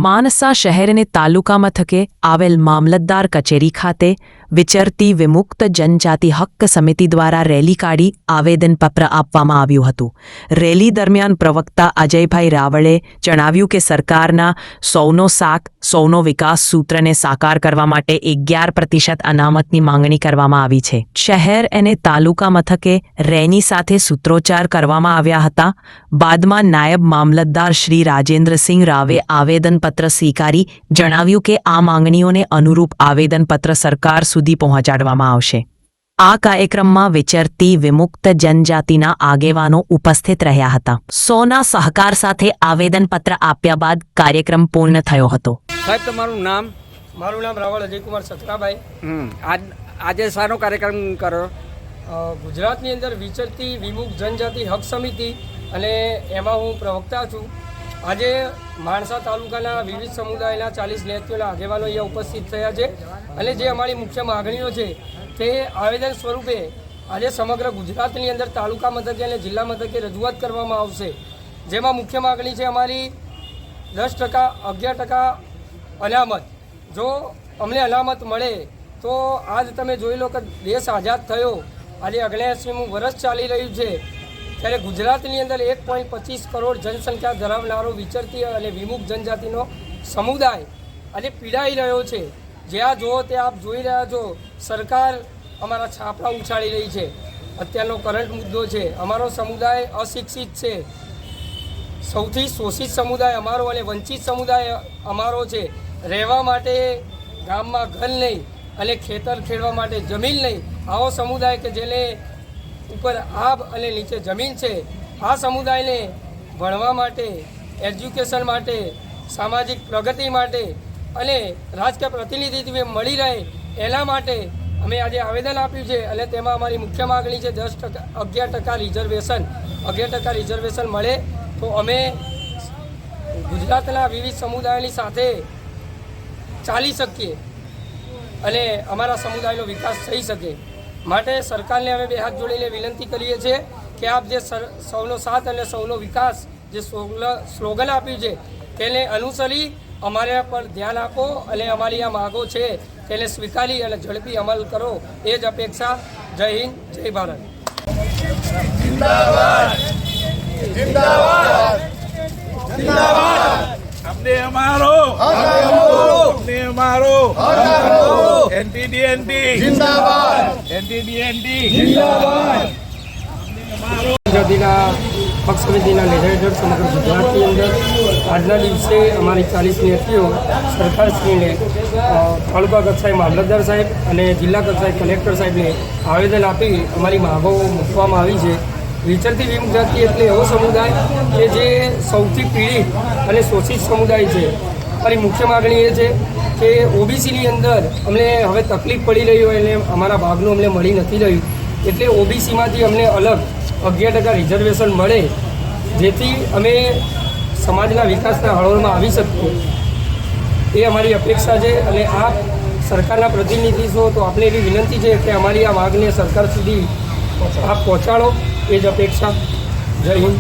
માનસા શહેરને તાલુકા મથકે આવેલ મામલતદાર કચેરી ખાતે વિચરતી વિમુક્ત જનજાતિ હક્ક સમિતિ દ્વારા રેલી કાઢી આવેદનપત્ર આપવામાં આવ્યું હતું। રેલી દરમિયાન પ્રવક્તા અજયભાઈ રાવળે જણાવ્યું કે સરકારના સૌનો સાથ સૌનો વિકાસ સૂત્રને સાકાર કરવા માટે 11% અનામતની માંગણી કરવામાં આવી છે। શહેર અને તાલુકા મથકે રેની સાથે સૂત્રોચ્ચાર કરવામાં આવ્યા હતા। બાદમાં નાયબ મામલતદાર શ્રી રાજેન્દ્રસિંહ રાવે આવેદનપત્ર સ્વીકારી જણાવ્યું કે આ માંગણીઓને અનુરૂપ આવેદનપત્ર સરકાર સુધી પહોંચાડવામાં આવશે। આ કાર્યક્રમમાં વિચરતી વિમુક્ત જનજાતિના આગેવાનો ઉપસ્થિત રહ્યા હતા। સૌના સહકાર સાથે આવેદનપત્ર આપ્યા બાદ કાર્યક્રમ પૂર્ણ થયો હતો। સાહેબ, તમારું નામ? મારું નામ રાવળ અજયકુમાર સતરાભાઈ। આજે શાનો કાર્યક્રમ કરો? ગુજરાતની અંદર વિચરતી વિમુક્ત જનજાતિ હક સમિતિ અને એમાં હું પ્રવક્તા છું। આજે માણસા તાલુકાના વિવિધ સમુદાયના 40 જ્ઞાતિઓના આગેવાનો અહીંયા ઉપસ્થિત થયા છે અને જે અમારી મુખ્ય માગણીઓ છે તે આવેદન સ્વરૂપે આજે સમગ્ર ગુજરાતની અંદર તાલુકા મથકે અને જિલ્લા મથકે રજૂઆત કરવામાં આવશે। જેમાં મુખ્ય માગણી છે અમારી 10%, 11% અનામત। જો અમને અનામત મળે તો આજ તમે જોઈ લો કે દેશ આઝાદ થયો, આજે 79મું વર્ષ ચાલી રહ્યું છે, ત્યારે ગુજરાતની અંદર 1.25 કરોડ જનસંખ્યા ધરાવનારો વિચરતી અને વિમુક્ત જનજાતિનો સમુદાય આજે પીડાઈ રહ્યો છે। જ્યાં જુઓ તે આપ જોઈ રહ્યા છો, સરકાર અમારા છાપરા ઉછાળી રહી છે। અત્યારનો કરંટ મુદ્દો છે, અમારો સમુદાય અશિક્ષિત છે, સૌથી શોષિત સમુદાય અમારો અને વંચિત સમુદાય અમારો છે। રહેવા માટે ગામમાં ઘર નહીં અને ખેતર ખેડવા માટે જમીન નહીં, આવો સમુદાય કે જેને ઉપર આબ અને નીચે જમીન છે, આ સમુદાયને ભણવા માટે, એજ્યુકેશન માટે, સામાજિક પ્રગતિ માટે અને રાજકીય પ્રતિનિધિત્વ મળી રહે એના માટે અમે આજે આવેદન આપ્યું છે। અને તેમાં અમારી મુખ્ય માગણી છે 10%, 11% રિઝર્વેશન। 11% રિઝર્વેશન મળે તો અમે ગુજરાતના વિવિધ સમુદાયોની સાથે ચાલી શકીએ અને અમારા સમુદાયનો વિકાસ થઈ શકે। માટે સરકારને અમે બે હાથ જોડીને વિનંતી કરીએ છીએ કે આપ જે સૌનો સાથ અને સૌનો વિકાસ જે સ્લોગન આપ્યું છે તેને અનુસરી અમારા પર ધ્યાન આપો અને અમારી આ માગો છે તેને સ્વીકારી અને ઝડપી અમલ કરો, એ જ અપેક્ષા। જય હિન્દ, જય ભારત। जिंदाबाद जिंदाबाद जिंदाबाद। अपने हमारो एनटीडीएनटी जिंदाबाद, एनटीडीएनटी जिंदाबाद। જનજાતિના પક્ષ સમિતિના નેજા હેઠળ સમગ્ર ગુજરાતની અંદર આજના દિવસે અમારી 40 જ્ઞાતિઓ સરકારશ્રીને તાલુકા કક્ષાએ મામલતદાર સાહેબ અને જિલ્લા કક્ષાએ કલેક્ટર સાહેબને આવેદન આપી અમારી માગો મૂકવામાં આવી છે। વિચરતી વિમુક્ત જાતિ એટલે એવો સમુદાય કે જે સૌથી પીડિત અને શોષિત સમુદાય છે। અમારી મુખ્ય માગણી એ છે કે ઓબીસીની અંદર અમને હવે તકલીફ પડી રહી હોય અને અમારા ભાગનું અમને મળી નથી રહ્યું, એટલે ઓબીસીમાંથી અમને અલગ 11% રિઝર્વેશન મળે, જેથી અમે સમાજના વિકાસના હળવળમાં આવી શકીએ, એ અમારી અપેક્ષા છે। અને આપ સરકારના પ્રતિનિધિ છો તો આપને એવી વિનંતી છે કે અમારી આ માગને સરકાર સુધી આપ પહોંચાડો, એ જ અપેક્ષા। જય હિન્દ।